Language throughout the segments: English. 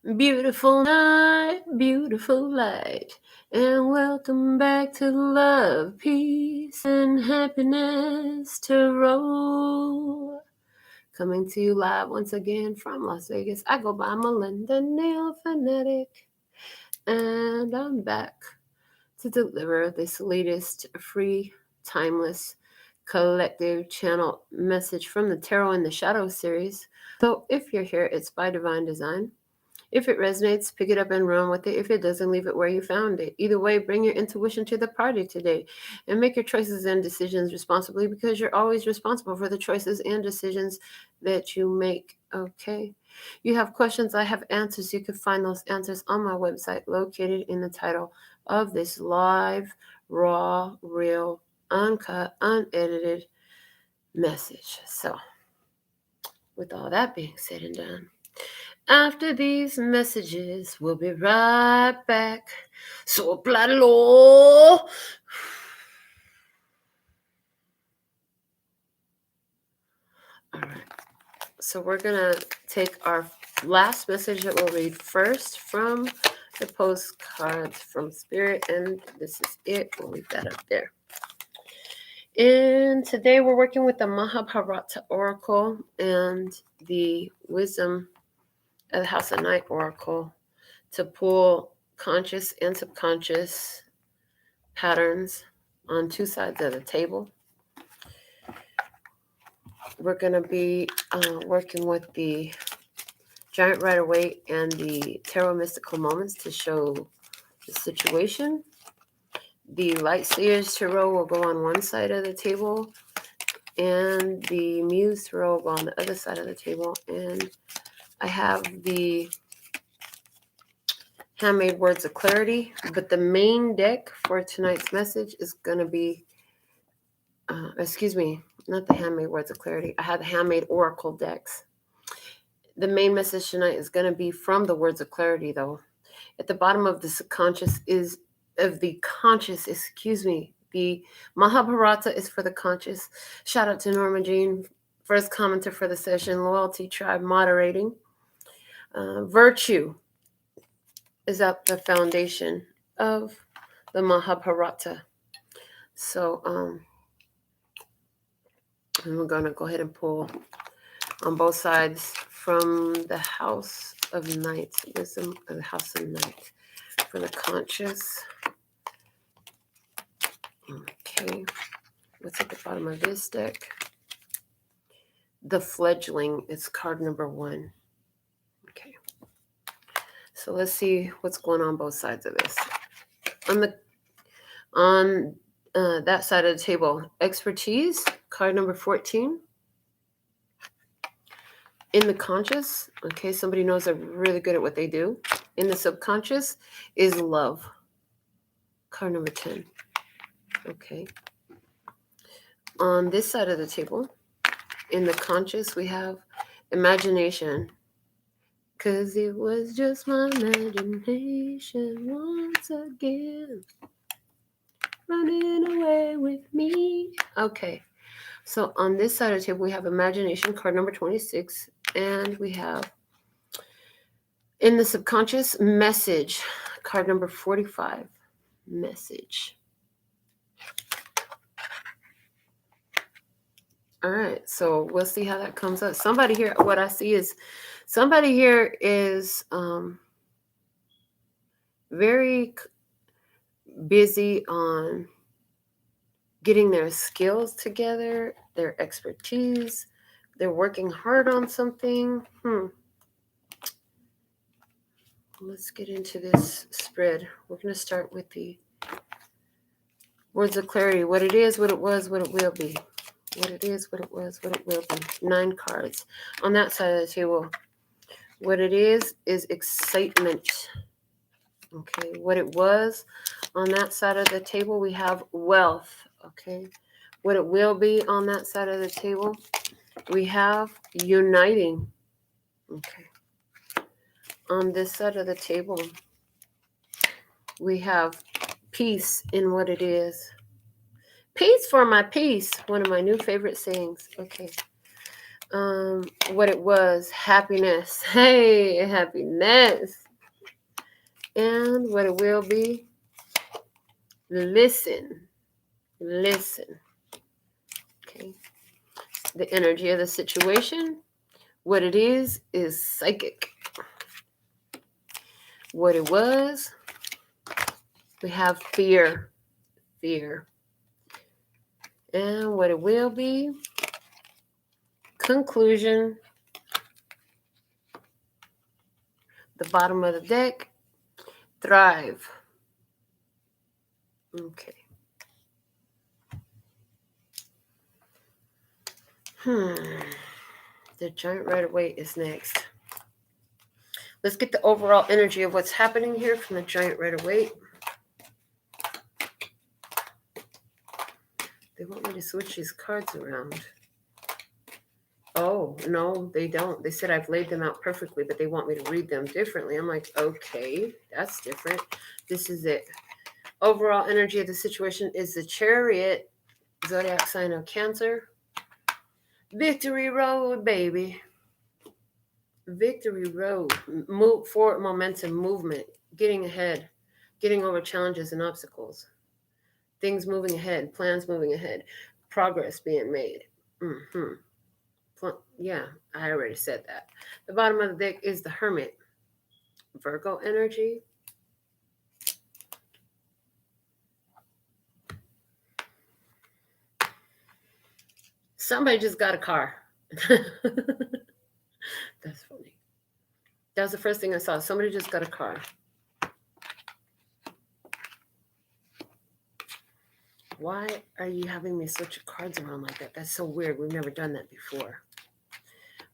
Beautiful night, beautiful light, and welcome back to Love, Peace, and Happiness Tarot. Coming to you live once again from Las Vegas. I go by Melinda NailFanatic, and I'm back to deliver this latest free, timeless, collective channel message from the Tarot in the Shadow series. So if you're here, it's by divine design. If it resonates, pick it up and run with it. If it doesn't, leave it where you found it. Either way, bring your intuition to the party today and make your choices and decisions responsibly, because you're always responsible for the choices and decisions that you make. Okay. You have questions, I have answers. You can find those answers on my website, located in the title of this live, raw, real, uncut, unedited message. So, with all that being said and done, after these messages, we'll be right back. Soplalo. All right. So we're going to take our last message that we'll read first from the postcards from Spirit. And this is it. We'll leave that up there. And today we're working with the Mahabharata Oracle and the Wisdom of the House of Night Oracle to pull conscious and subconscious patterns on two sides of the table. We're going to be working with the Giant Rider-Waite and the Tarot Mystical Moments to show the situation. The Light Seers Tarot will go on one side of the table, and the Muse Tarot will go on the other side of the table. And I have the Handmade Words of Clarity, but the main deck for tonight's message is going to be, not the Handmade Words of Clarity. I have the Handmade Oracle decks. The main message tonight is going to be from the Words of Clarity, though. At the bottom of the subconscious is, of the conscious, the Mahabharata is for the conscious. Shout out to Norma Jean, first commenter for the session, Loyalty Tribe moderating. Virtue is at the foundation of the Mahabharata. So we're going to go ahead and pull on both sides from the House of Night, Wisdom of the House of Night, for the conscious. Okay, what's at the bottom of this deck? The Fledgling is card number 1. Okay. So let's see what's going on both sides of this. On that side of the table, Expertise, card number 14. In the conscious, okay, somebody knows they're really good at what they do. In the subconscious is Love, card number 10. Okay. On this side of the table, in the conscious, we have Imagination. 'Cause it was just my imagination once again, running away with me. Okay, so on this side of the table, we have Imagination, card number 26, and we have, in the subconscious, Message, card number 45, Message. All right, so we'll see how that comes up. Somebody here, what I see is, somebody here is very busy on getting their skills together, their expertise. They're working hard on something. Let's get into this spread. We're going to start with the Words of Clarity. What it is, what it was, what it will be. What it is, what it was, what it will be. 9 cards. On that side of the table, what it is excitement. Okay, what it was, on that side of the table, we have wealth. Okay, what it will be, on that side of the table, we have uniting. Okay, on this side of the table, we have peace in what it is. Peace for my peace, one of my new favorite sayings. Okay, What it was, happiness. Hey, happiness. And what it will be, listen. Listen. Okay. The energy of the situation. What it is psychic. What it was, we have fear. Fear. And what it will be, conclusion. The bottom of the deck, thrive. Okay. The giant Rider-Waite is next. Let's get the overall energy of what's happening here from the giant Rider-Waite. They want me to switch these cards around. Oh, no, they don't. They said I've laid them out perfectly, but they want me to read them differently. I'm like, okay, that's different. This is it. Overall energy of the situation is the Chariot, zodiac sign of Cancer. Victory road, baby. Victory road. Move forward, momentum, movement, getting ahead, getting over challenges and obstacles. Things moving ahead, plans moving ahead, progress being made. Yeah, I already said that. The bottom of the deck is the Hermit. Virgo energy. Somebody just got a car. That's funny. That was the first thing I saw. Somebody just got a car. Why are you having me switch your cards around like that? That's so weird. We've never done that before.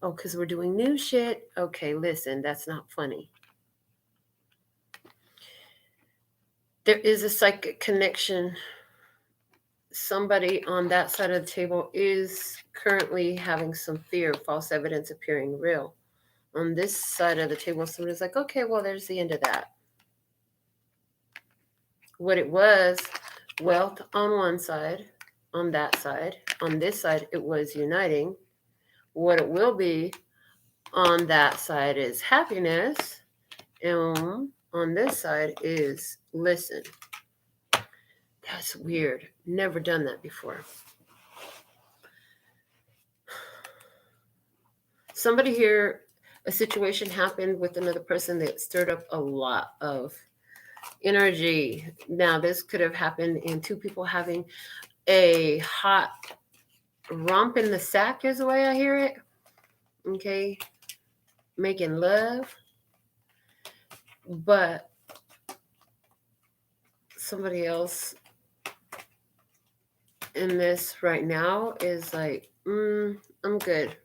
Oh, because we're doing new shit? Okay, listen, that's not funny. There is a psychic connection. Somebody on that side of the table is currently having some fear, false evidence appearing real. On this side of the table, somebody's like, okay, well, there's the end of that. What it was, wealth on one side, on that side. On this side, it was uniting. What it will be on that side is happiness. And on this side is listen. That's weird. Never done that before. Somebody here, a situation happened with another person that stirred up a lot of energy. Now, this could have happened in two people having a hot romp in the sack is the way I hear it. Okay. Making love. But somebody else in this right now is like, I'm good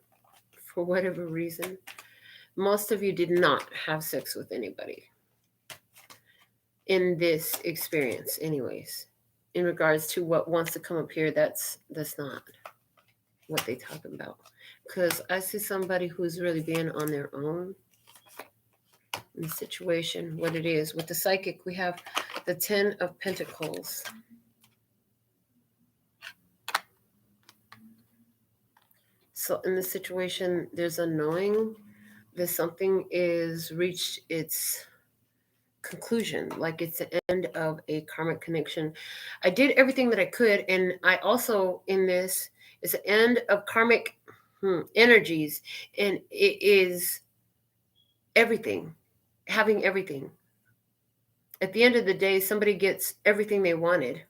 for whatever reason. Most of you did not have sex with anybody in this experience anyways. In regards to what wants to come up here, that's not what they talking about. Because I see somebody who's really being on their own in the situation, what it is. With the psychic, we have the 10 of Pentacles. So in this situation, there's a knowing that something is reached its conclusion, like it's the end of a karmic connection. I did everything that I could, and I also, in this, is the end of karmic energies, and it is everything, having everything. At the end of the day, somebody gets everything they wanted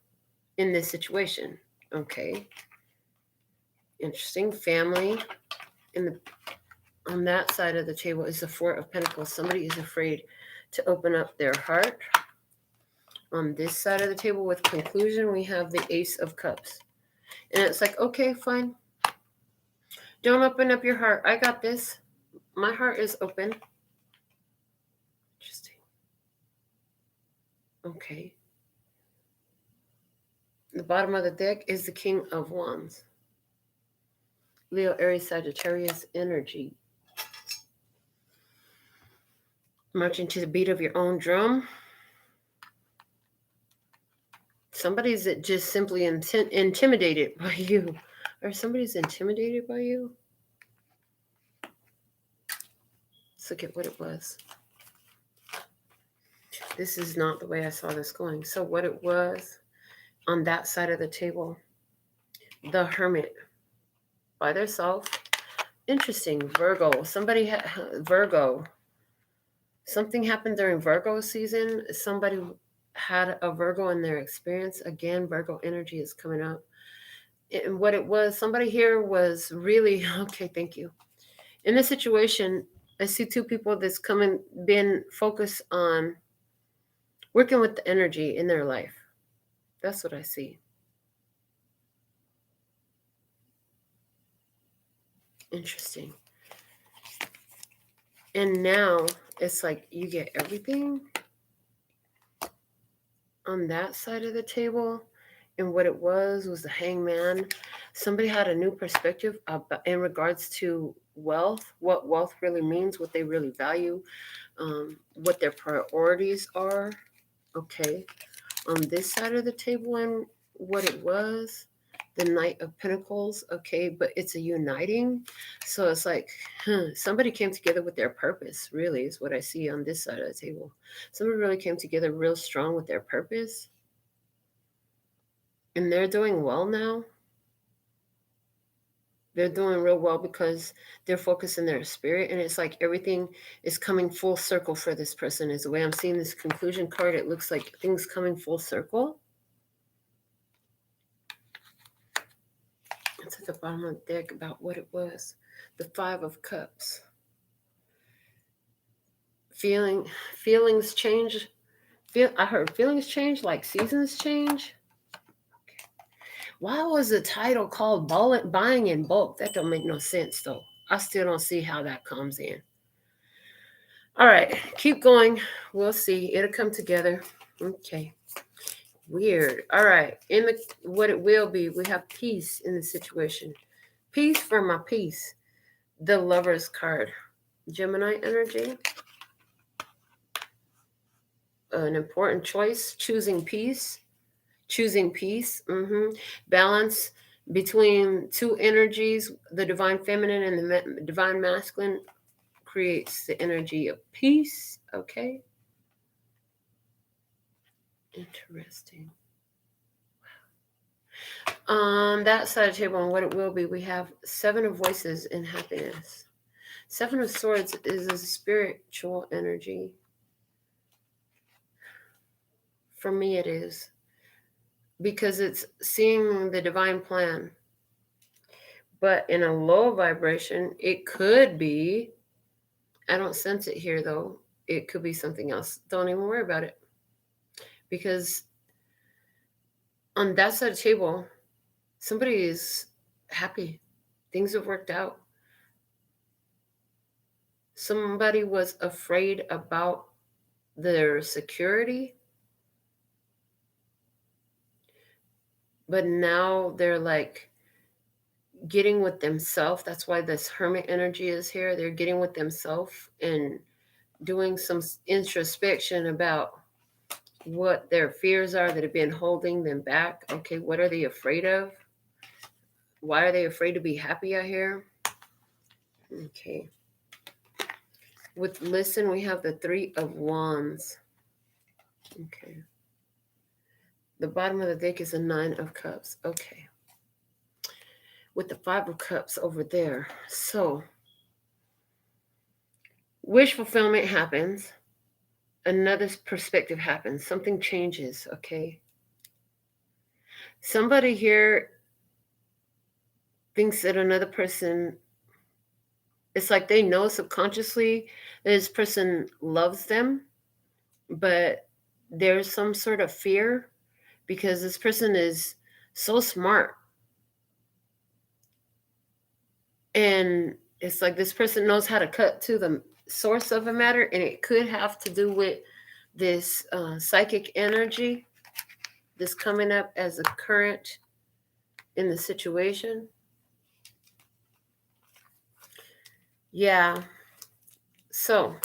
in this situation. Okay. Interesting. Family. On that side of the table is the Four of Pentacles. Somebody is afraid to open up their heart. On this side of the table with conclusion, we have the Ace of Cups. And it's like, okay, fine. Don't open up your heart. I got this. My heart is open. Interesting. Okay. The bottom of the deck is the King of Wands. Leo, Aries, Sagittarius energy. Marching to the beat of your own drum. Somebody's just simply intimidated by you. Or somebody's intimidated by you. Let's look at what it was. This is not the way I saw this going. So what it was on that side of the table, the Hermit by themselves. Interesting. Virgo. Somebody had Virgo. Something happened during Virgo season. Somebody had a Virgo in their experience. Again, Virgo energy is coming up. And what it was, somebody here was really, okay, thank you. In this situation, I see two people that's been focused on working with the energy in their life. That's what I see. Interesting. And now it's like you get everything on that side of the table. And what it was the Hangman. Somebody had a new perspective in regards to wealth, what wealth really means, what they really value, what their priorities are. Okay. On this side of the table, and what it was, the Knight of Pentacles. Okay, but it's a uniting. So it's like, somebody came together with their purpose, really, is what I see on this side of the table. Somebody really came together real strong with their purpose. And they're doing well now. They're doing real well because they're focused in their spirit. And it's like everything is coming full circle for this person is the way I'm seeing this conclusion card. It looks like things coming full circle. It's at the bottom of the deck about what it was. The Five of Cups. Feelings change. I heard feelings change like seasons change. Okay. Why was the title called Buying in Bulk? That don't make no sense though. I still don't see how that comes in. All right, keep going. We'll see. It'll come together. Okay. Weird. All right. What it will be, we have peace in the situation. Peace for my peace. The Lover's card. Gemini energy. An important choice. Choosing peace. Balance between two energies, the divine feminine and the divine masculine, creates the energy of peace. Okay. Interesting. Wow. On that side of the table, and what it will be, we have Seven of Voices in happiness. Seven of Swords is a spiritual energy. For me, it is. Because it's seeing the divine plan. But in a low vibration, it could be, I don't sense it here though, it could be something else. Don't even worry about it. Because on that side of the table, somebody is happy. Things have worked out. Somebody was afraid about their security. But now they're like getting with themselves. That's why this Hermit energy is here. They're getting with themselves and doing some introspection about what their fears are that have been holding them back. Okay, what are they afraid of? Why are they afraid to be happy out here? Okay. With listen, we have the Three of Wands. Okay. The bottom of the deck is a Nine of Cups. Okay. With the Five of Cups over there. So, wish fulfillment happens. Another perspective happens. Something changes, okay? Somebody here thinks that another person, it's like they know subconsciously that this person loves them, but there's some sort of fear because this person is so smart. And it's like this person knows how to cut to the source of a matter, and it could have to do with this psychic energy that's coming up as a current in the situation. Yeah. So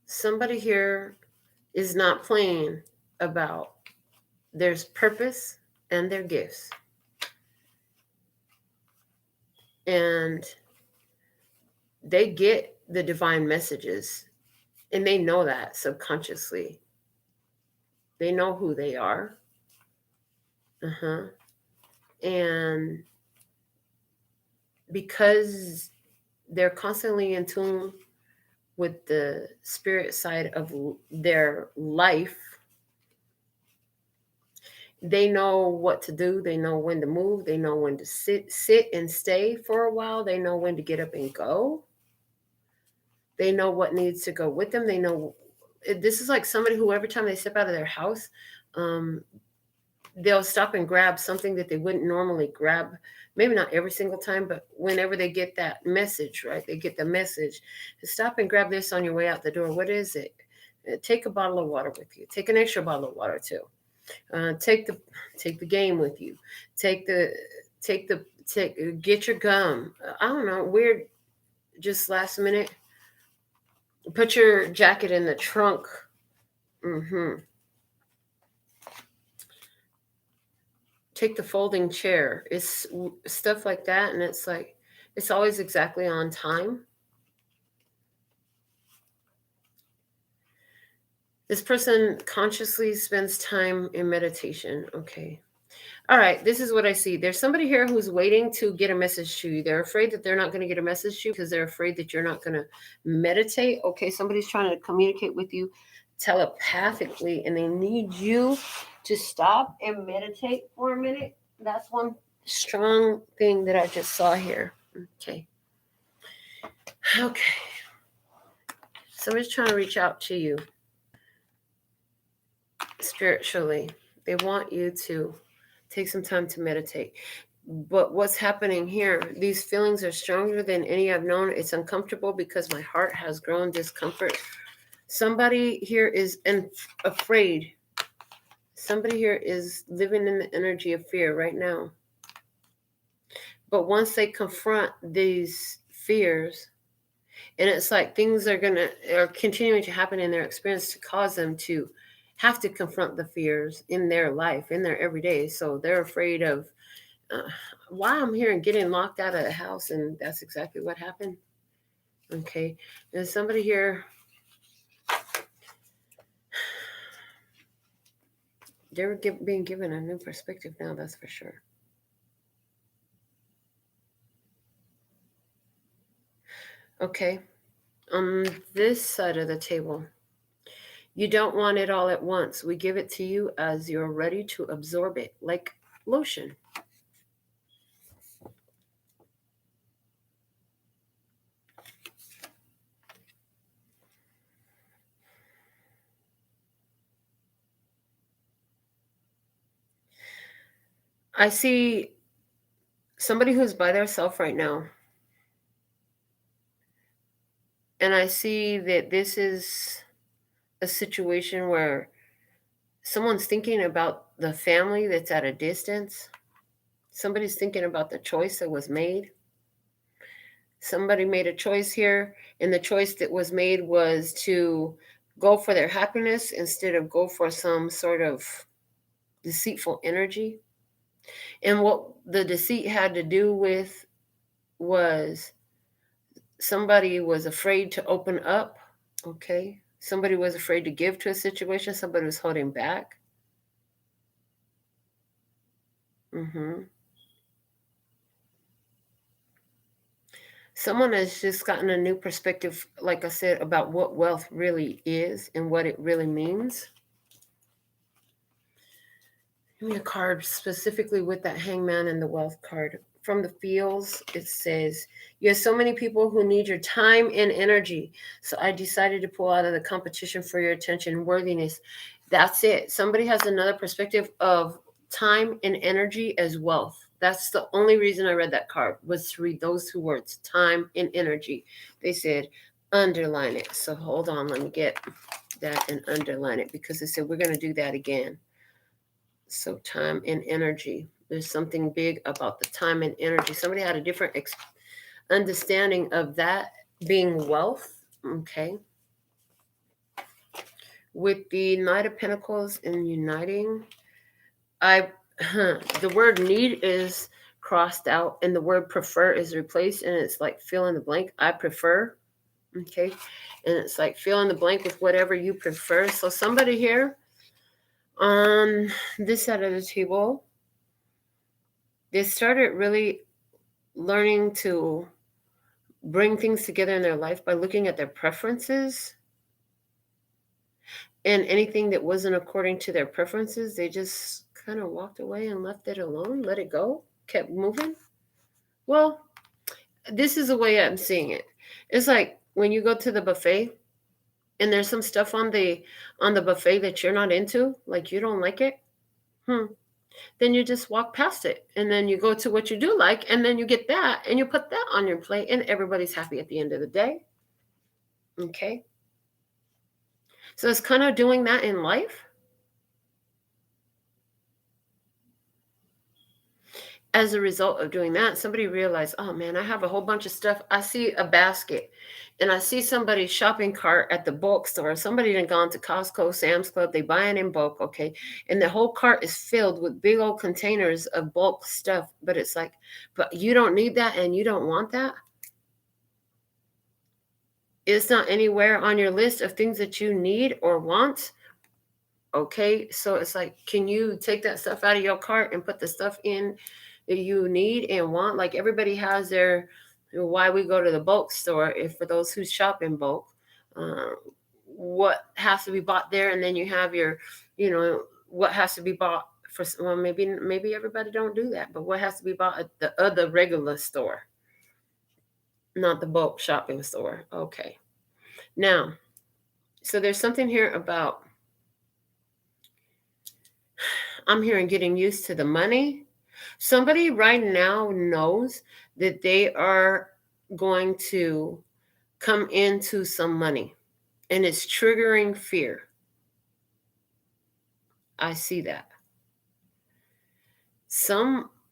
somebody here is not playing about their purpose and their gifts. And they get the divine messages, and they know that subconsciously. They know who they are. And because they're constantly in tune with the spirit side of their life, they know what to do. They know when to move. They know when to sit and stay for a while. They know when to get up and go. They know what needs to go with them. They know, this is like somebody who every time they step out of their house, they'll stop and grab something that they wouldn't normally grab. Maybe not every single time, but whenever they get that message, right? They get the message to stop and grab this on your way out the door. What is it? Take a bottle of water with you. Take an extra bottle of water too. Take the game with you. Get your gum. I don't know. Weird. Just last minute. Put your jacket in the trunk. Take the folding chair. It's stuff like that, and it's like it's always exactly on time. This person consciously spends time in meditation. Okay. All right, this is what I see. There's somebody here who's waiting to get a message to you. They're afraid that they're not going to get a message to you because they're afraid that you're not going to meditate. Okay, somebody's trying to communicate with you telepathically, and they need you to stop and meditate for a minute. That's one strong thing that I just saw here. Okay. Somebody's trying to reach out to you spiritually. They want you to take some time to meditate. But what's happening here, these feelings are stronger than any I've known. It's uncomfortable because my heart has grown discomfort. Somebody here is afraid. Somebody here is living in the energy of fear right now. But once they confront these fears, and it's like things are continuing to happen in their experience to cause them to have to confront the fears in their life, in their everyday. So they're afraid of why I'm here and getting locked out of the house, and that's exactly what happened. Okay, there's somebody here. They're being given a new perspective now, that's for sure. Okay, on this side of the table, you don't want it all at once. We give it to you as you're ready to absorb it, like lotion. I see somebody who's by themselves right now. And I see that this is a situation where someone's thinking about the family that's at a distance. Somebody's thinking about the choice that was made. Somebody made a choice here, and the choice that was made was to go for their happiness instead of go for some sort of deceitful energy. And what the deceit had to do with was somebody was afraid to open up. Okay. Somebody was afraid to give to a situation. Somebody was holding back. Someone has just gotten a new perspective, like I said, about what wealth really is and what it really means. Give me a card specifically with that Hangman and the Wealth card. From the feels, it says, you have so many people who need your time and energy. So I decided to pull out of the competition for your attention and worthiness. That's it. Somebody has another perspective of time and energy as wealth. That's the only reason I read that card, was to read those two words, time and energy. They said, underline it. So hold on, let me get that and underline it, because they said we're going to do that again. So time and energy. There's something big about the time and energy. Somebody had a different understanding of that being wealth. Okay. With the Knight of Pentacles and uniting, the word need is crossed out and the word prefer is replaced, and it's like fill in the blank. I prefer. Okay. And it's like fill in the blank with whatever you prefer. So somebody here on this side of the table, they started really learning to bring things together in their life by looking at their preferences. And anything that wasn't according to their preferences, they just kind of walked away and left it alone, let it go, kept moving. Well, this is the way I'm seeing it. It's like when you go to the buffet and there's some stuff on the buffet that you're not into, like you don't like it. Then you just walk past it, and then you go to what you do like, and then you get that and you put that on your plate, and everybody's happy at the end of the day. Okay. So it's kind of doing that in life. As a result of doing that, somebody realized, oh man, I have a whole bunch of stuff. I see a basket and I see somebody's shopping cart at the bulk store. Somebody done gone to Costco, Sam's Club, they buy it in bulk, okay? And the whole cart is filled with big old containers of bulk stuff. But it's like, but you don't need that and you don't want that. It's not anywhere on your list of things that you need or want. Okay, so it's like, can you take that stuff out of your cart and put the stuff in that you need and want? Like everybody has their why we go to the bulk store. If for those who shop in bulk, what has to be bought there, and then you have your, what has to be bought for. Well, maybe everybody don't do that, but what has to be bought at the other regular store, not the bulk shopping store. Okay, now, so there's something here about. I'm hearing getting used to the money. Somebody right now knows that they are going to come into some money, and it's triggering fear. I see that.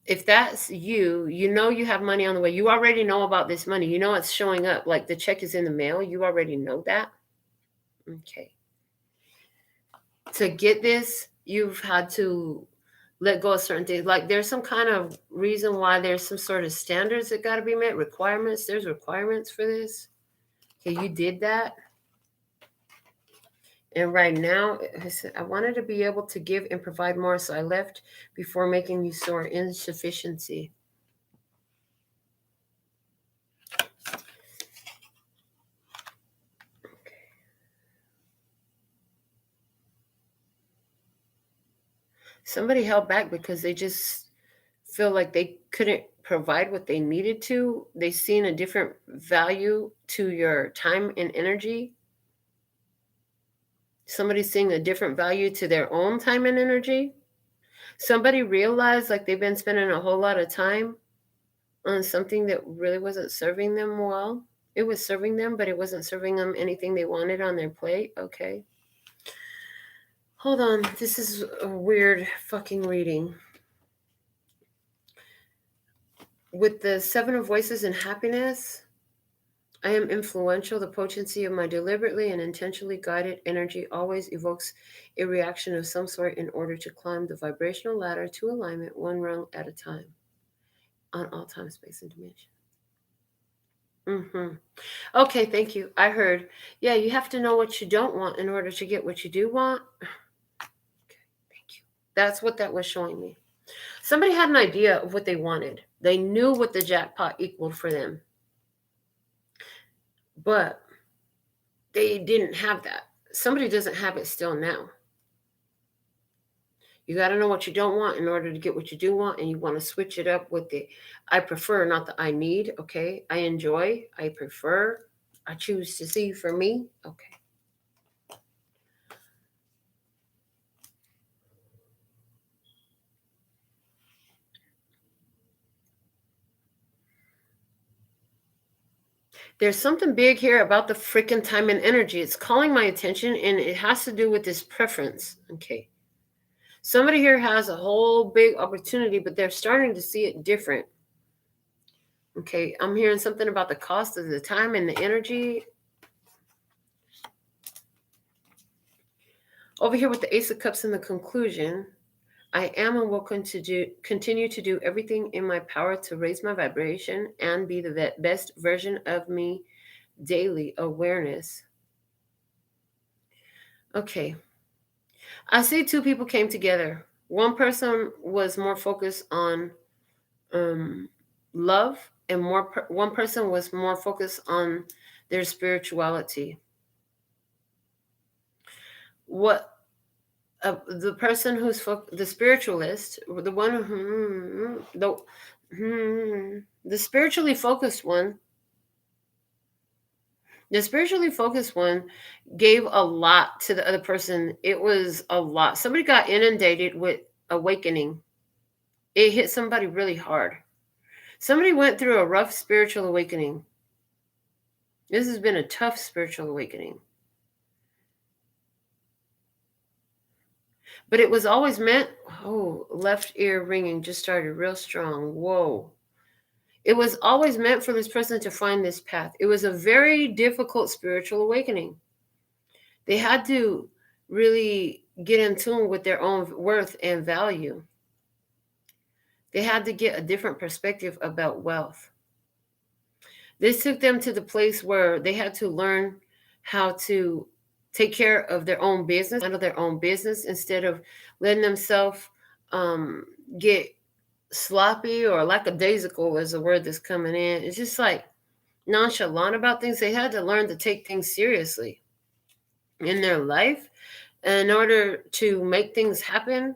If that's you, you have money on the way. You already know about this money. You know it's showing up. Like the check is in the mail. You already know that. Okay. To get this, you've had to let go of certain things. Like there's some kind of reason why there's some sort of standards that got to be met, requirements. There's requirements for this. Okay, you did that. And right now, I wanted to be able to give and provide more, so I left before making you sore insufficiency. Somebody held back because they just feel like they couldn't provide what they needed to. They seen a different value to your time and energy. Somebody's seeing a different value to their own time and energy. Somebody realized like they've been spending a whole lot of time on something that really wasn't serving them well. It was serving them, but it wasn't serving them anything they wanted on their plate. Okay. Hold on. This is a weird fucking reading. With the Seven of Voices and Happiness, I am influential. The potency of my deliberately and intentionally guided energy always evokes a reaction of some sort in order to climb the vibrational ladder to alignment one rung at a time on all time, space, and dimension. Okay, thank you. I heard. Yeah, you have to know what you don't want in order to get what you do want. Okay, thank you. That's what that was showing me. Somebody had an idea of what they wanted. They knew what the jackpot equaled for them. But they didn't have that. Somebody doesn't have it still now. You got to know what you don't want in order to get what you do want, and you want to switch it up with the I prefer, not the I need. Okay, I enjoy, I prefer, I choose to see for me. Okay. There's something big here about the freaking time and energy. It's calling my attention, and it has to do with this preference. Okay. Somebody here has a whole big opportunity, but they're starting to see it different. Okay, I'm hearing something about the cost of the time and the energy. Over here with the Ace of Cups in the conclusion, I am and will continue to do everything in my power to raise my vibration and be the best version of me daily. Awareness. Okay. I see two people came together. One person was more focused on um, love, and one person was more focused on their spirituality. What the person who's the spiritualist, the one the spiritually focused one, the spiritually focused one gave a lot to the other person. It was a lot. Somebody got inundated with awakening. It hit somebody really hard. Somebody went through a rough spiritual awakening. This has been a tough spiritual awakening. But it was always meant, left ear ringing just started real strong. Whoa. It was always meant for this person to find this path. It was a very difficult spiritual awakening. They had to really get in tune with their own worth and value. They had to get a different perspective about wealth. This took them to the place where they had to learn how to take care of their own business, handle their own business, instead of letting themselves get sloppy or lackadaisical is the word that's coming in. It's just like nonchalant about things. They had to learn to take things seriously in their life in order to make things happen.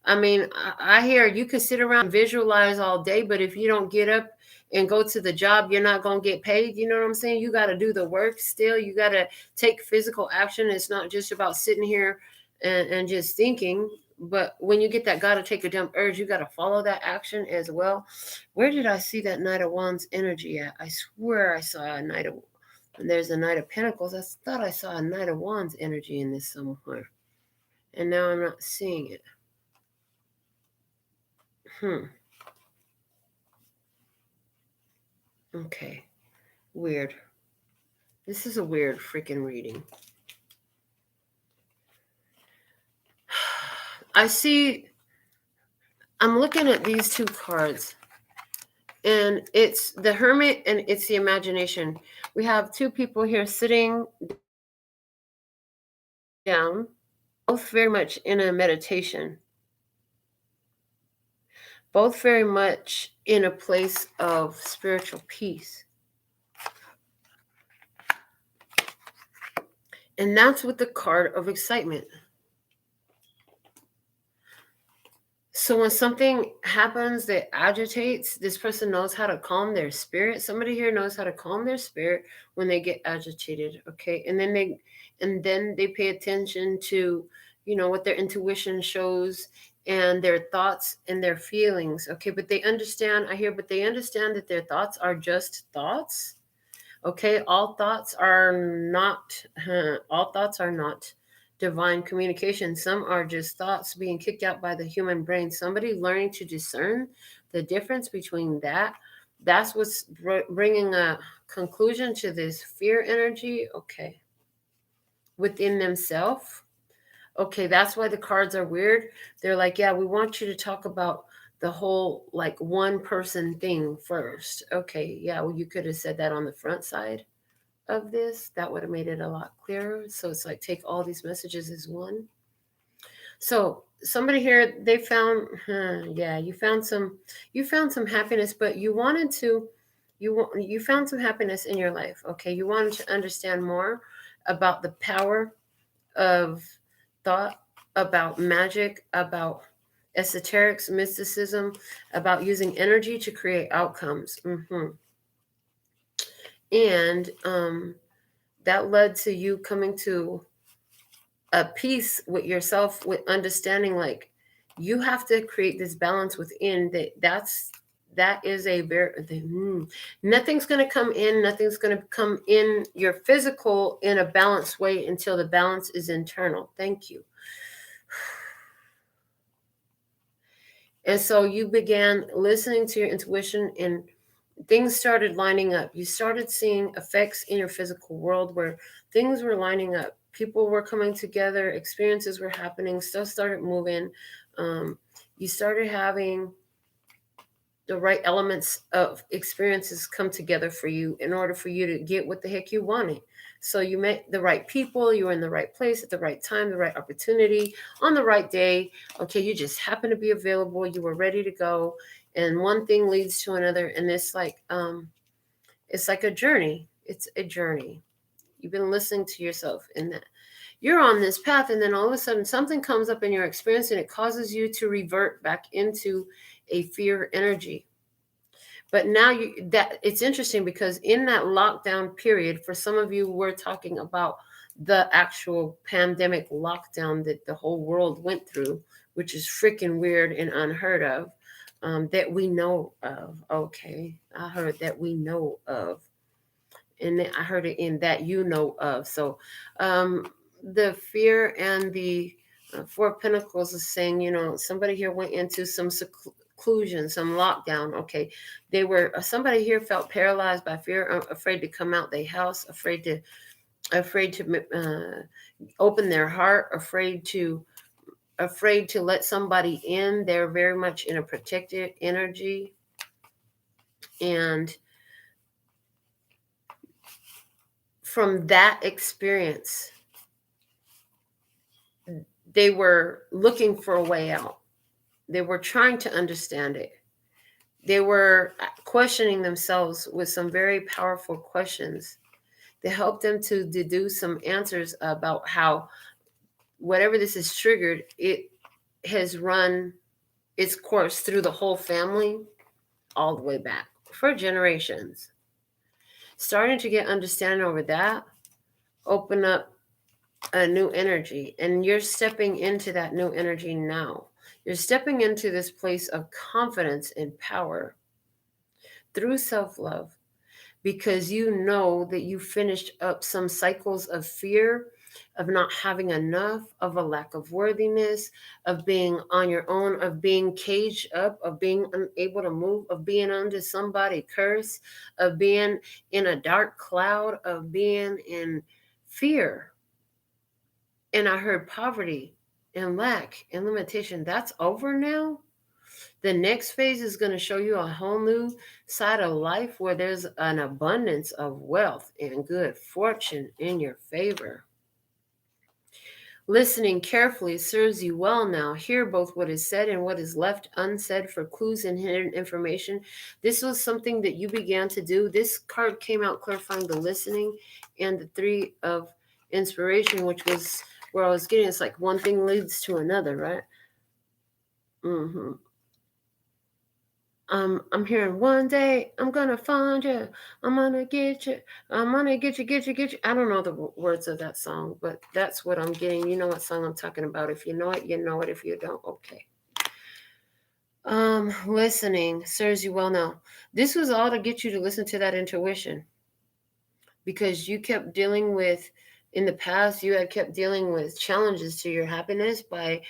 I mean, I hear you could sit around and visualize all day, but if you don't get up and go to the job, you're not going to get paid. You know what I'm saying? You got to do the work still. You got to take physical action. It's not just about sitting here and just thinking. But when you get that got to take a dump urge, you got to follow that action as well. Where did I see that Knight of Wands energy at? I swear I saw a Knight of, and there's a Knight of Pentacles. I thought I saw a Knight of Wands energy in this somewhere. And now I'm not seeing it. Okay. Weird. This is a weird freaking reading. I'm looking at these two cards, and it's the Hermit and it's the Imagination. We have two people here sitting down, both very much in a meditation, both very much in a place of spiritual peace. And that's with the card of excitement. So when something happens that agitates, this person knows how to calm their spirit. Somebody here knows how to calm their spirit when they get agitated, okay? And then they pay attention to, what their intuition shows and their thoughts and their feelings, okay? But they understand that their thoughts are just thoughts, okay? All thoughts are not divine communication. Some are just thoughts being kicked out by the human brain. Somebody learning to discern the difference between that. That's what's bringing a conclusion to this fear energy, okay, within themselves. Okay, that's why the cards are weird. They're like, yeah, we want you to talk about the whole like one person thing first. Okay, yeah, well, you could have said that on the front side of this. That would have made it a lot clearer. So it's like, take all these messages as one. So somebody here, they found, you found some happiness, but you found some happiness in your life. Okay, you wanted to understand more about the power of thought, about magic, about esoterics, mysticism, about using energy to create outcomes. And that led to you coming to a peace with yourself, with understanding like you have to create this balance within. That is a very nothing's going to come in your physical in a balanced way until the balance is internal. Thank you. And so you began listening to your intuition, and things started lining up. You started seeing effects in your physical world where things were lining up. People were coming together, experiences were happening, stuff started moving. You started having the right elements of experiences come together for you in order for you to get what the heck you wanted. So you met the right people, you were in the right place at the right time, the right opportunity, on the right day. Okay, you just happened to be available, you were ready to go, and one thing leads to another, and it's like a journey. It's a journey. You've been listening to yourself in that. You're on this path, and then all of a sudden something comes up in your experience and it causes you to revert back into a fear energy. But now that it's interesting because in that lockdown period, for some of you, we're talking about the actual pandemic lockdown that the whole world went through, which is freaking weird and unheard of, that we know of. Okay, I heard that we know of, and I heard it in that you know of. So the fear and the Four of Pentacles is saying, somebody here went into some seclusion, some lockdown. Okay, they were somebody here felt paralyzed by fear, afraid to come out their house, afraid to open their heart, afraid to let somebody in. They're very much in a protected energy, and from that experience, they were looking for a way out. They were trying to understand it. They were questioning themselves with some very powerful questions that helped them to deduce some answers about how whatever this has triggered, it has run its course through the whole family all the way back for generations. Starting to get understanding over that, open up a new energy, and you're stepping into that new energy now. You're stepping into this place of confidence and power through self-love, because you know that you finished up some cycles of fear, of not having enough, of a lack of worthiness, of being on your own, of being caged up, of being unable to move, of being under somebody's curse, of being in a dark cloud, of being in fear. And I heard poverty and lack and limitation. That's over now. The next phase is going to show you a whole new side of life where there's an abundance of wealth and good fortune in your favor. Listening carefully serves you well now. Hear both what is said and what is left unsaid for clues and hidden information. This was something that you began to do. This card came out clarifying the listening and the Three of Inspiration, which was where I was getting. It's like one thing leads to another, right? I'm hearing one day I'm gonna find you, I'm gonna get you, I'm gonna get you, get you, get you. I don't know the words of that song, but that's what I'm getting. You know what song I'm talking about. If you know it, you know it. If you don't, okay. Listening serves you well now. This was all to get you to listen to that intuition, because you kept dealing with, in the past, you had kept dealing with challenges to your happiness by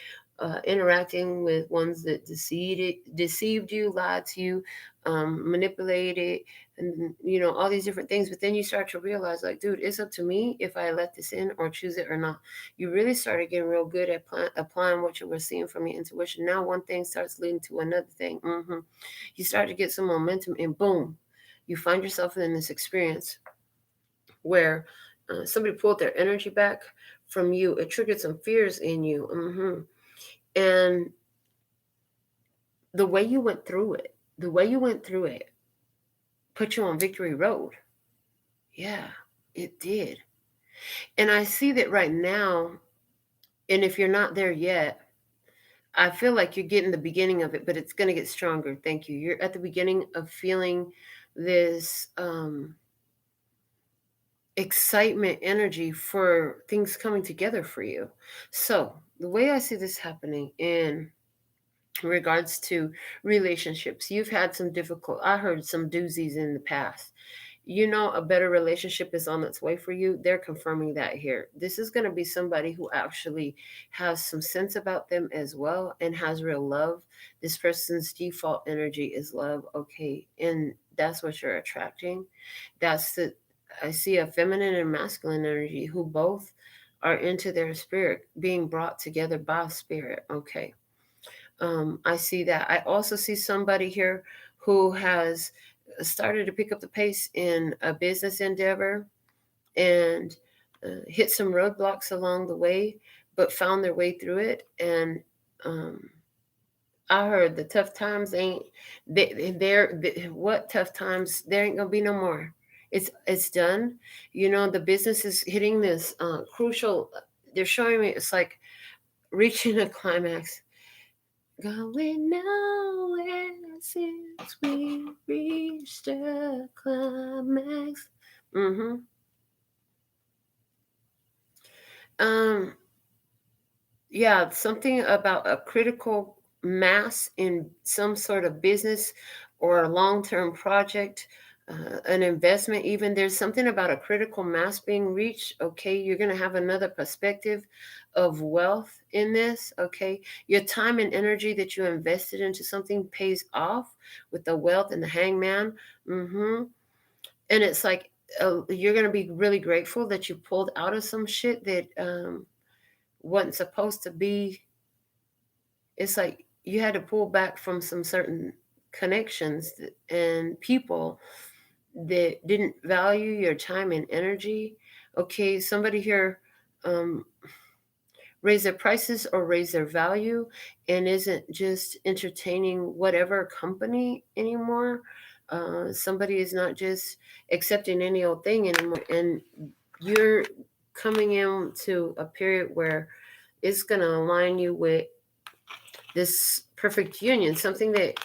interacting with ones that deceived you, lied to you, manipulated, and all these different things. But then you start to realize, like, dude, it's up to me if I let this in or choose it or not. You really started getting real good at applying what you were seeing from your intuition. Now one thing starts leading to another thing. You start to get some momentum, and boom, you find yourself in this experience where somebody pulled their energy back from you. It triggered some fears in you. And the way you went through it, put you on victory road. Yeah, it did. And I see that right now. And if you're not there yet, I feel like you're getting the beginning of it, but it's going to get stronger. Thank you. You're at the beginning of feeling this excitement energy for things coming together for you. So the way I see this happening in regards to relationships, you've had some I heard some doozies in the past. A better relationship is on its way for you. They're confirming that here. This is going to be somebody who actually has some sense about them as well and has real love. This person's default energy is love. Okay. And that's what you're attracting. I see a feminine and masculine energy who both are into their spirit being brought together by spirit. Okay. I see that. I also see somebody here who has started to pick up the pace in a business endeavor and hit some roadblocks along the way, but found their way through it. And I heard the tough times ain't what tough times, there ain't gonna be no more. It's done. The business is hitting this crucial. They're showing me it's like reaching a climax. Going nowhere since we reached a climax. Mm-hmm. Um, yeah, something about a critical mass in some sort of business or a long-term project, an investment. Even there's something about a critical mass being reached. Okay, you're going to have another perspective of wealth in this. Okay, your time and energy that you invested into something pays off with the wealth and the hangman. Mm-hmm. And it's like you're going to be really grateful that you pulled out of some shit that wasn't supposed to be. It's like you had to pull back from some certain connections and people that didn't value your time and energy. Okay, somebody here um, raise their prices or raise their value and isn't just entertaining whatever company anymore. Somebody is not just accepting any old thing anymore. And you're coming into a period where it's going to align you with this perfect union, something that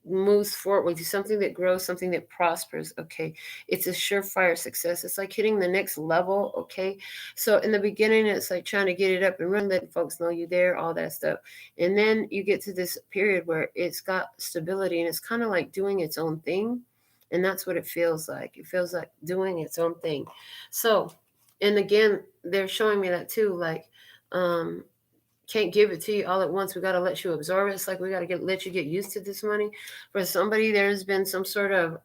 moves forward with you, something that grows, something that prospers. Okay, it's a surefire success. It's like hitting the next level. Okay, so in the beginning it's like trying to get it up and run, letting folks know you there, all that stuff. And then you get to this period where it's got stability and it's kind of like doing its own thing. And that's what it feels like. It feels like doing its own thing. So, and again, they're showing me that too, like can't give it to you all at once. We got to let you absorb it. It's like we got to let you get used to this money. For somebody, there's been some sort of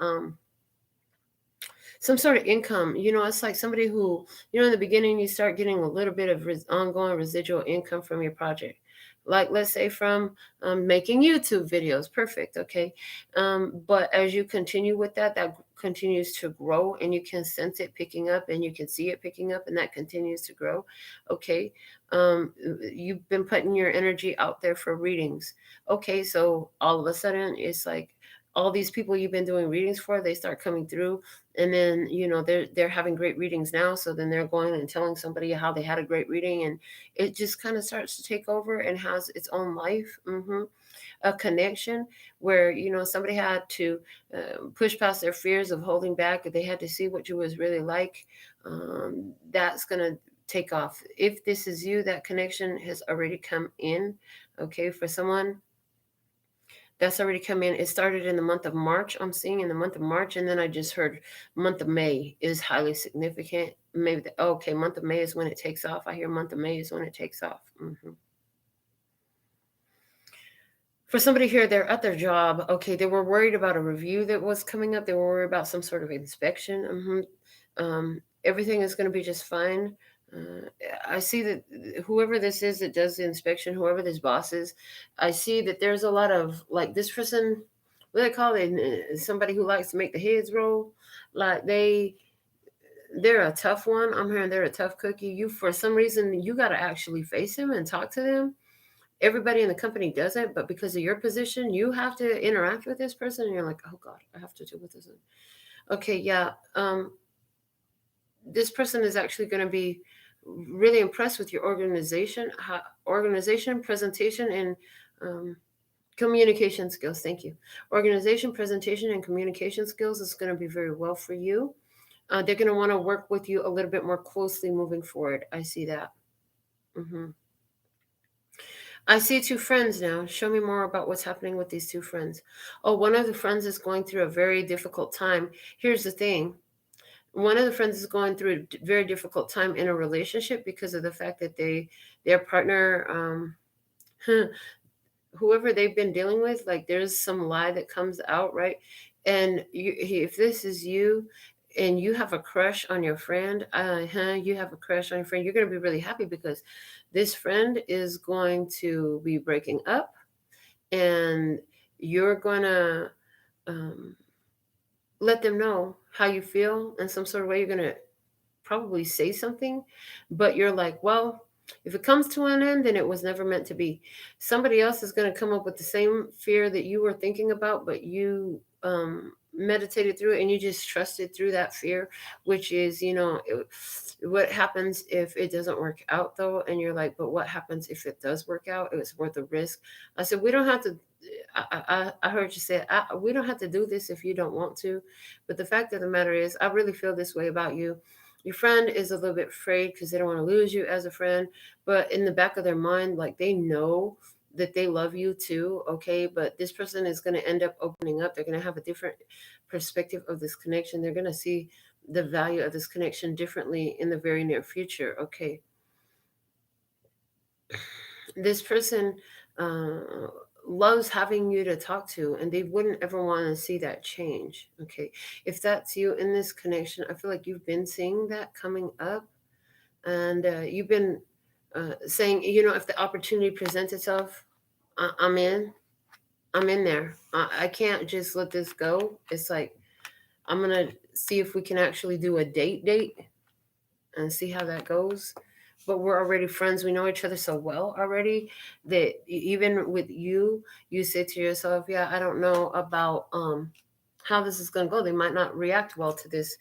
income. It's like somebody who, in the beginning, you start getting a little bit of ongoing residual income from your project. Like, let's say from making YouTube videos. Perfect. Okay. But as you continue with that continues to grow and you can sense it picking up and you can see it picking up and that continues to grow. Okay. You've been putting your energy out there for readings. Okay. So all of a sudden it's like all these people you've been doing readings for, they start coming through and then they're having great readings now, so then they're going and telling somebody how they had a great reading and it just kind of starts to take over and has its own life. A connection where somebody had to push past their fears of holding back, or they had to see what you was really like. That's going to take off. If this is you, that connection has already come in. Okay, for someone that's already come in. It started in the month of March. I'm seeing in the month of March, and then I just heard month of May is highly significant. Maybe okay, month of May is when it takes off. I hear month of May is when it takes off. For somebody here, they're at their job. Okay, they were worried about a review that was coming up. They were worried about some sort of inspection. Everything is going to be just fine. I see that whoever this is that does the inspection, whoever this boss is, I see that there's a lot of like this person, what do they call it? Somebody who likes to make the heads roll. Like they're a tough one. I'm hearing they're a tough cookie. You, for some reason, you got to actually face them and talk to them. Everybody in the company doesn't, but because of your position, you have to interact with this person, and you're like, oh God, I have to deal with this. Okay, yeah. This person is actually going to be really impressed with your organization, presentation, and communication skills. Thank you. Organization, presentation, and communication skills is going to be very well for you. They're going to want to work with you a little bit more closely moving forward. I see that. I see two friends now. Show me more about what's happening with these two friends. Oh, one of the friends is going through a very difficult time. Here's the thing. One of the friends is going through a very difficult time in a relationship because of the fact that their partner, whoever they've been dealing with, like there's some lie that comes out, right? And if this is you and you have a crush on your friend, you have a crush on your friend, you're going to be really happy because this friend is going to be breaking up. and you're gonna let them know how you feel in some sort of way. You're gonna probably say something, but you're like, well, if it comes to an end, then it was never meant to be. Somebody else is going to come up with the same fear that you were thinking about, but you meditated through it and you just trusted through that fear, which is, what happens if it doesn't work out though? And you're like, but what happens if it does work out? It was worth the risk. I said, we don't have to. I heard you say, we don't have to do this if you don't want to. But the fact of the matter is, I really feel this way about you. Your friend is a little bit afraid because they don't want to lose you as a friend, but in the back of their mind, like, they know that they love you too, okay? But this person is going to end up opening up. They're going to have a different perspective of this connection. They're going to see the value of this connection differently in the very near future, okay? This person loves having you to talk to, and they wouldn't ever want to see that change, okay? If that's you in this connection, I feel like you've been seeing that coming up, and you've been saying, if the opportunity presents itself, I'm in there. I can't just let this go. It's like, I'm gonna see if we can actually do a date and see how that goes. But we're already friends. We know each other so well already that even with you, you say to yourself, yeah, I don't know about how this is going to go. They might not react well to this.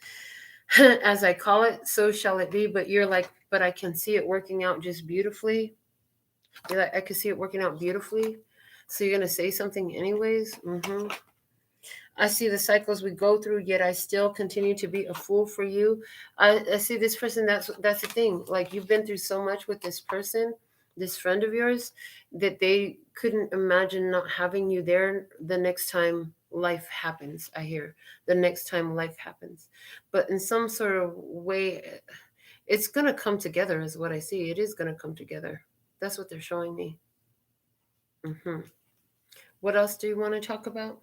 As I call it, so shall it be. But you're like, but I can see it working out just beautifully. You're like, I can see it working out beautifully. So you're going to say something anyways. I see the cycles we go through, yet I still continue to be a fool for you. I see this person. That's the thing. Like, you've been through so much with this person, this friend of yours, that they couldn't imagine not having you there the next time life happens. I hear the next time life happens, but in some sort of way, it's gonna come together. Is what I see. It is gonna come together. That's what they're showing me. What else do you want to talk about?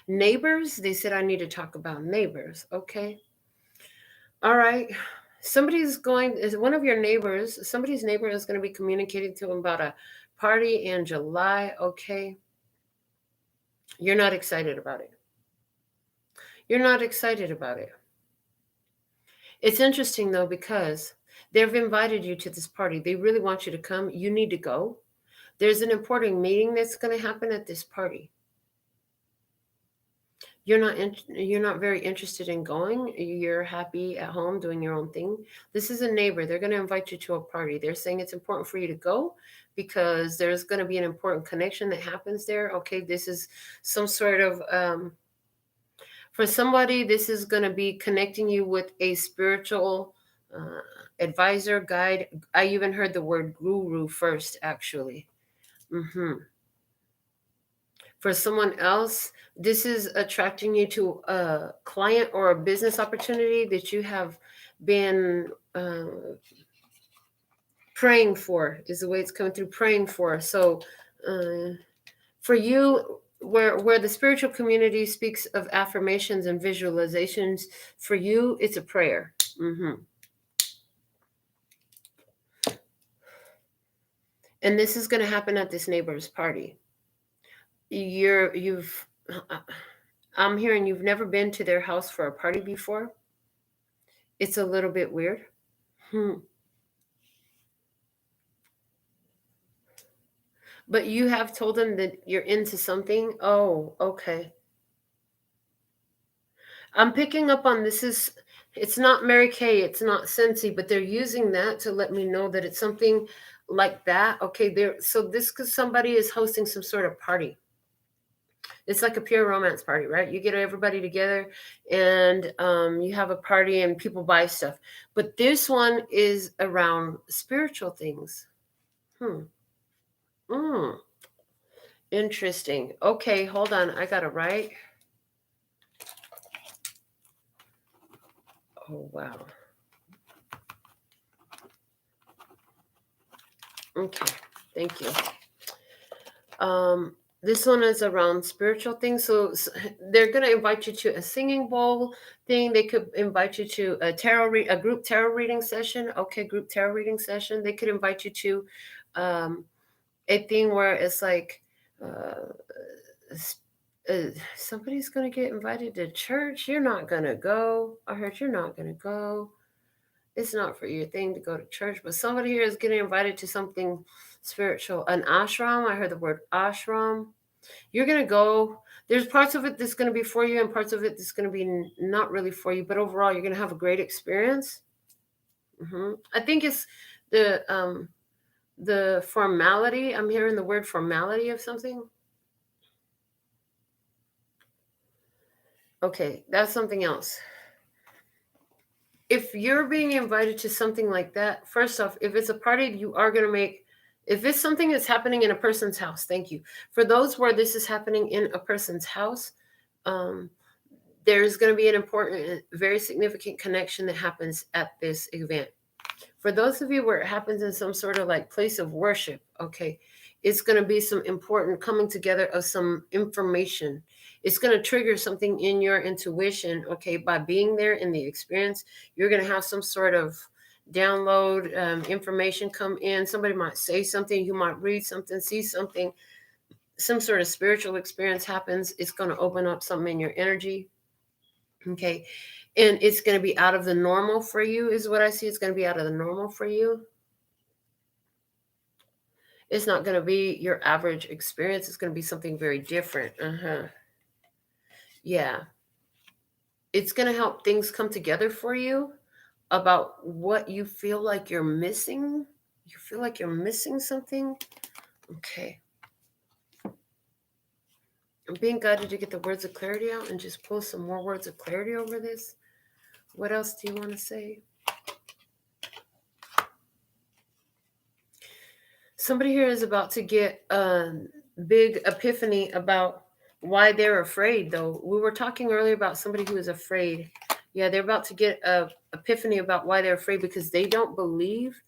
Neighbors, they said I need to talk about neighbors. Okay. All right. Is one of your neighbors, somebody's neighbor is going to be communicating to him about a party in July. Okay. You're not excited about it. You're not excited about it. It's interesting though, because they've invited you to this party. They really want you to come. You need to go. There's an important meeting that's going to happen at this party. You're not very interested in going. You're happy at home doing your own thing. This is a neighbor. They're going to invite you to a party. They're saying it's important for you to go because there's going to be an important connection that happens there. Okay, this is some sort of for somebody, this is going to be connecting you with a spiritual advisor, guide. I even heard the word guru first, actually. For someone else, this is attracting you to a client or a business opportunity that you have been praying for, is the way it's coming through, praying for. So for you, where the spiritual community speaks of affirmations and visualizations, for you, it's a prayer. And this is going to happen at this neighbor's party. I'm hearing you've never been to their house for a party before. It's a little bit weird. But you have told them that you're into something. Oh, okay. I'm picking up on it's not Mary Kay, it's not Scentsy, but they're using that to let me know that it's something like that. Okay, so this, because somebody is hosting some sort of party. It's like a pure romance party, right? You get everybody together and you have a party and people buy stuff. But this one is around spiritual things. Interesting. Okay, hold on. I got to write. Oh, wow. Okay, thank you. This one is around spiritual things. So they're going to invite you to a singing bowl thing. They could invite you to a group tarot reading session. Okay, group tarot reading session. They could invite you to a thing where it's like Uh, Somebody's going to get invited to church. You're not going to go. I heard you're not going to go. It's not for your thing to go to church, but somebody here is getting invited to something spiritual. An ashram. I heard the word ashram. You're going to go. There's parts of it that's going to be for you and parts of it that's going to be not really for you, but overall you're going to have a great experience. I think it's the formality. I'm hearing the word formality of something. Okay, that's something else. If you're being invited to something like that, first off, if it's a party you are going to make, if it's something that's happening in a person's house, thank you. For those where this is happening in a person's house, there's going to be an important, very significant connection that happens at this event. For those of you where it happens in some sort of like place of worship, okay, it's going to be some important coming together of some information. It's going to trigger something in your intuition, okay, by being there in the experience. You're going to have some sort of download, information come in. Somebody might say something, you might read something, see something, some sort of spiritual experience happens. It's going to open up something in your energy, okay, and it's going to be out of the normal for you is what I see. It's going to be out of the normal for you. It's not going to be your average experience. It's going to be something very different. Yeah. It's going to help things come together for you about what you feel like you're missing. You feel like you're missing something. Okay. I'm being guided to get the words of clarity out and just pull some more words of clarity over this. What else do you want to say? Somebody here is about to get a big epiphany about why they're afraid, though. We were talking earlier about somebody who is afraid. Yeah, they're about to get a epiphany about why they're afraid because they don't believe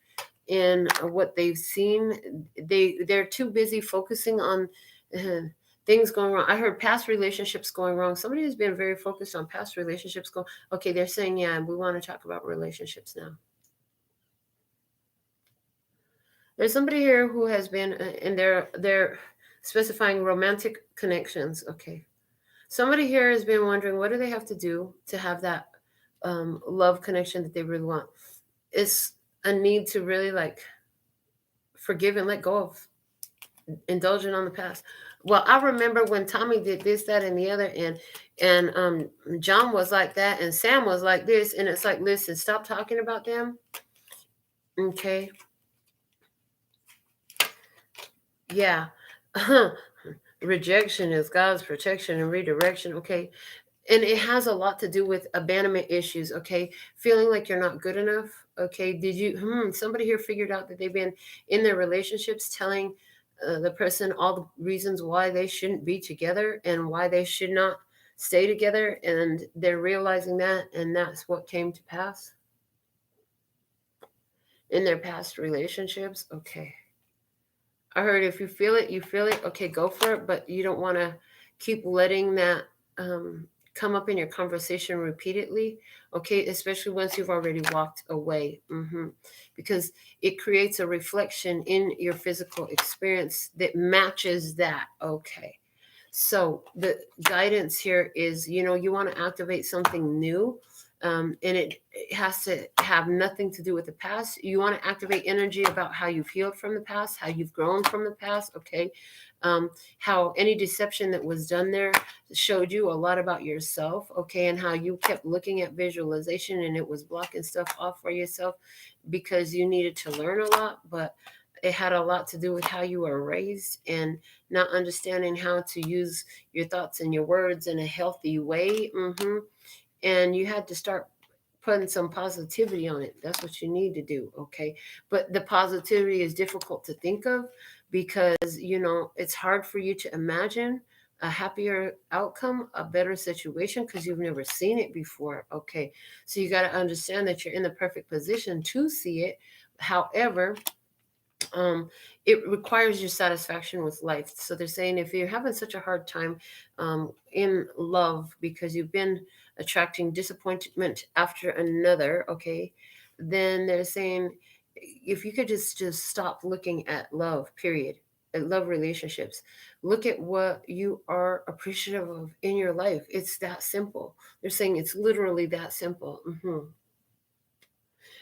in what they've seen. They're too busy focusing on things going wrong. I heard past relationships going wrong. Somebody has been very focused on past relationships going. Okay, they're saying, yeah, we want to talk about relationships now. There's somebody here who has been, and they're specifying romantic connections. Okay, somebody here has been wondering what do they have to do to have that love connection that they really want. It's a need to really like forgive and let go of indulging on the past. Well, I remember when Tommy did this, that, and the other, and John was like that, and Sam was like this, and it's like, listen, stop talking about them. Okay. Yeah. Rejection is God's protection and redirection. Okay. And it has a lot to do with abandonment issues. Okay. Feeling like you're not good enough. Okay. Did you, somebody here figured out that they've been in their relationships telling the person all the reasons why they shouldn't be together and why they should not stay together. And they're realizing that. And that's what came to pass in their past relationships. Okay. I heard if you feel it, you feel it. Okay, go for it. But you don't want to keep letting that come up in your conversation repeatedly. Okay, especially once you've already walked away. Because it creates a reflection in your physical experience that matches that. Okay. So the guidance here is, you want to activate something new. And it has to have nothing to do with the past. You want to activate energy about how you've healed from the past, how you've grown from the past, okay? How any deception that was done there showed you a lot about yourself, okay? And how you kept looking at visualization and it was blocking stuff off for yourself because you needed to learn a lot, but it had a lot to do with how you were raised and not understanding how to use your thoughts and your words in a healthy way. And you had to start putting some positivity on it. That's what you need to do, okay? But the positivity is difficult to think of because, it's hard for you to imagine a happier outcome, a better situation, because you've never seen it before, okay? So you got to understand that you're in the perfect position to see it. However, it requires your satisfaction with life. So they're saying if you're having such a hard time in love because you've been attracting disappointment after another, okay, then they're saying if you could just stop looking at love, period. love relationships. Look at what you are appreciative of in your life. It's that simple. They're saying it's literally that simple.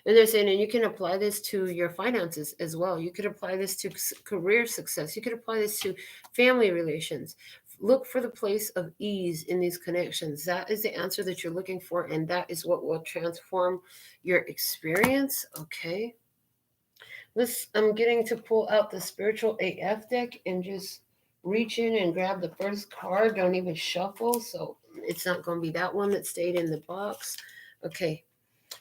And they're saying, and you can apply this to your finances as well. You could apply this to career success. You could apply this to family relations. Look for the place of ease in these connections. That is the answer that you're looking for, and that is what will transform your experience. Okay. I'm getting to pull out the Spiritual AF deck and just reach in and grab the first card. Don't even shuffle, so it's not going to be that one that stayed in the box. Okay.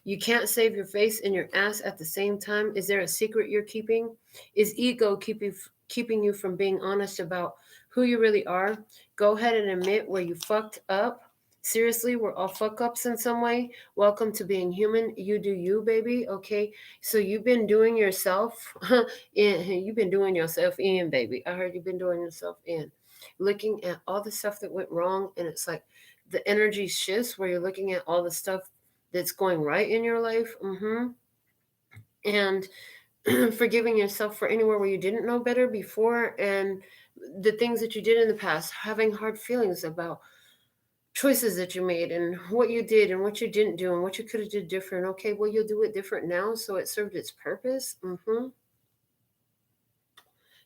You can't save your face and your ass at the same time. Is there a secret you're keeping? Is ego keeping you from being honest about who you really are? Go ahead and admit where you fucked up. Seriously, we're all fuck ups in some way. Welcome to being human. You do you, baby. Okay. So you've been doing yourself. You've been doing yourself in, baby. I heard you've been doing yourself in. Looking at all the stuff that went wrong. And it's like the energy shifts where you're looking at all the stuff that's going right in your life. And forgiving yourself for anywhere where you didn't know better before, and the things that you did in the past, having hard feelings about choices that you made and what you did and what you didn't do and what you could have did different. Okay, well, you'll do it different now, so it served its purpose.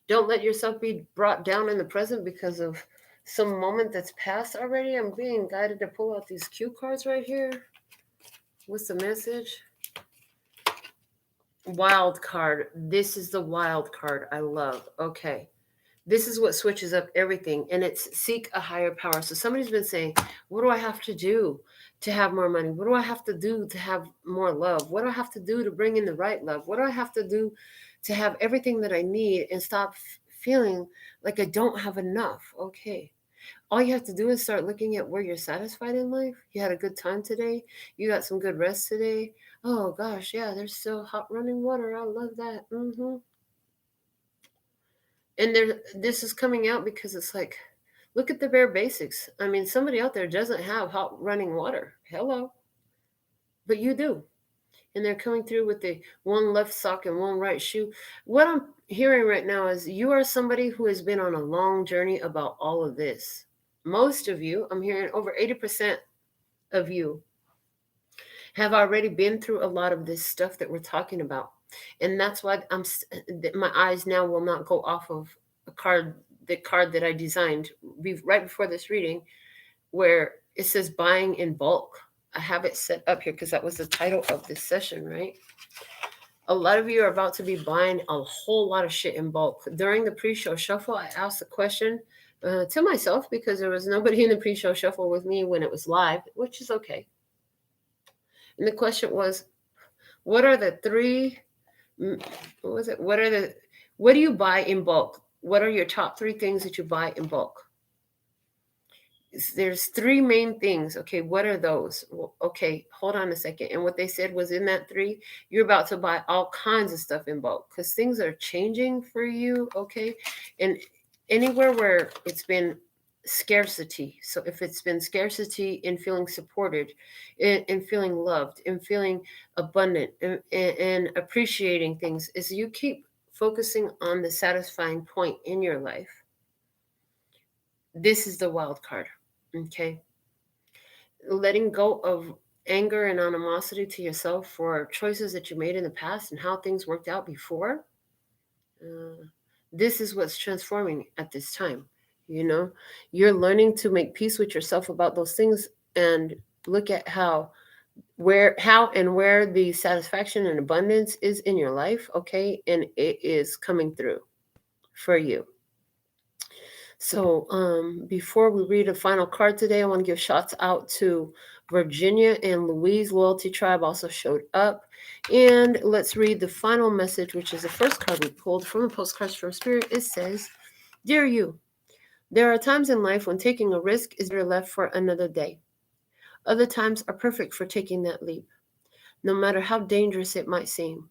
Don't let yourself be brought down in the present because of some moment that's passed already. I'm being guided to pull out these cue cards right here. What's the message? Wild card. This is the wild card I love. Okay. This is what switches up everything, and it's seek a higher power. So somebody's been saying, what do I have to do to have more money? What do I have to do to have more love? What do I have to do to bring in the right love? What do I have to do to have everything that I need and stop feeling like I don't have enough? Okay. All you have to do is start looking at where you're satisfied in life. You had a good time today. You got some good rest today. Oh gosh, yeah, there's still hot running water. I love that. And this is coming out because it's like, look at the bare basics. I mean, somebody out there doesn't have hot running water. Hello. But you do. And they're coming through with the one left sock and one right shoe. What I'm hearing right now is you are somebody who has been on a long journey about all of this. Most of you, I'm hearing over 80% of you have already been through a lot of this stuff that we're talking about. And that's why my eyes now will not go off of the card that I designed right before this reading, where it says buying in bulk. I have it set up here because that was the title of this session, right? A lot of you are about to be buying a whole lot of shit in bulk. During the pre-show shuffle, I asked the question to myself because there was nobody in the pre-show shuffle with me when it was live, which is okay. And the question was, what are the three, what do you buy in bulk? What are your top 3 things that you buy in bulk? There's 3 main things. Okay, what are those? Well, okay, hold on a second. And what they said was in that 3, you're about to buy all kinds of stuff in bulk because things are changing for you. Okay, and anywhere where it's been scarcity. So if it's been scarcity in feeling supported, in feeling loved, in feeling abundant, and appreciating things, is you keep focusing on the satisfying point in your life. This is the wild card. Okay. Letting go of anger and animosity to yourself for choices that you made in the past and how things worked out before. This is what's transforming at this time. You know, you're learning to make peace with yourself about those things and look at how and where the satisfaction and abundance is in your life. Okay. And it is coming through for you. So before we read a final card today, I want to give shots out to Virginia and Louise. Loyalty Tribe also showed up. And let's read the final message, which is the first card we pulled from the Postcards from Spirit. It says, Dear you, there are times in life when taking a risk is better left for another day. Other times are perfect for taking that leap, no matter how dangerous it might seem.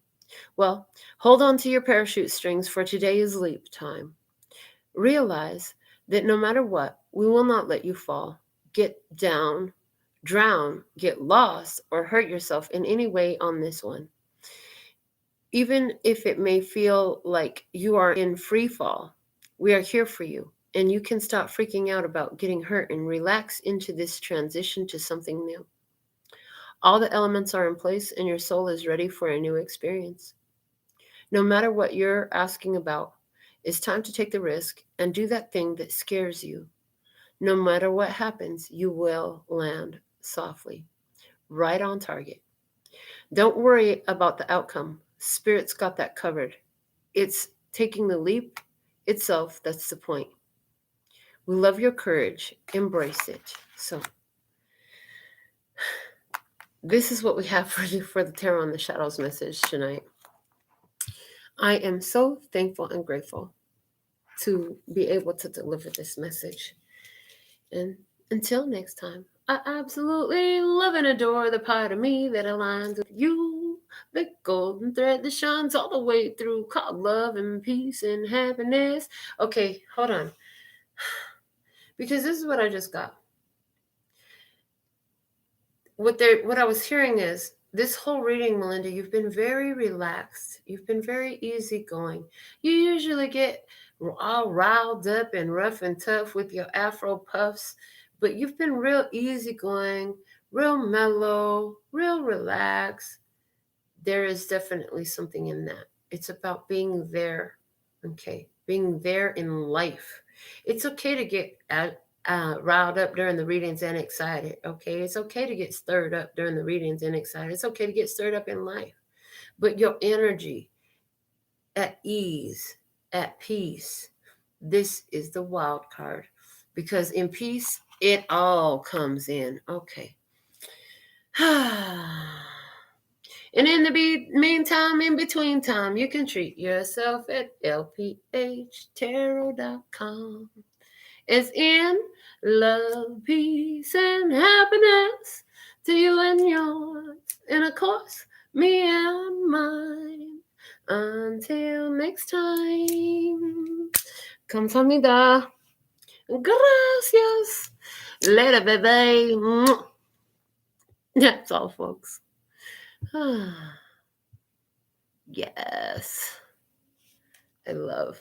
Well, hold on to your parachute strings, for today is leap time. Realize that no matter what, we will not let you fall, get down, drown, get lost, or hurt yourself in any way on this one. Even if it may feel like you are in free fall, We are here for you, and you can stop freaking out about getting hurt and relax into this transition to something new. All the elements are in place, and your soul is ready for a new experience. No matter what you're asking about, it's time to take the risk and do that thing that scares you. No matter what happens, you will land softly, right on target. Don't worry about the outcome. Spirit's got that covered. It's taking the leap itself that's the point. We love your courage. Embrace it. So, this is what we have for you for the Tarot in the Shadows message tonight. I am so thankful and grateful to be able to deliver this message. And until next time, I absolutely love and adore the part of me that aligns with you. The golden thread that shines all the way through, called love and peace and happiness. Okay, hold on. Because this is what I just got. What I was hearing is, this whole reading, Melinda, you've been very relaxed. You've been very easygoing. You usually get all riled up and rough and tough with your afro puffs, but you've been real easygoing, real mellow, real relaxed. There is definitely something in that. It's about being there, okay? Being there in life. It's okay to get riled up during the readings and excited, okay? It's okay to get stirred up during the readings and excited. It's okay to get stirred up in life. But your energy, at ease, at peace, this is the wild card. Because in peace, it all comes in. Okay. And in the meantime, in between time, you can treat yourself at LPHtarot.com. It's in love, peace, and happiness to you and yours. And of course, me and mine. Until next time. Kamsahamnida. Gracias. Later, baby. That's all, folks. Yes. I love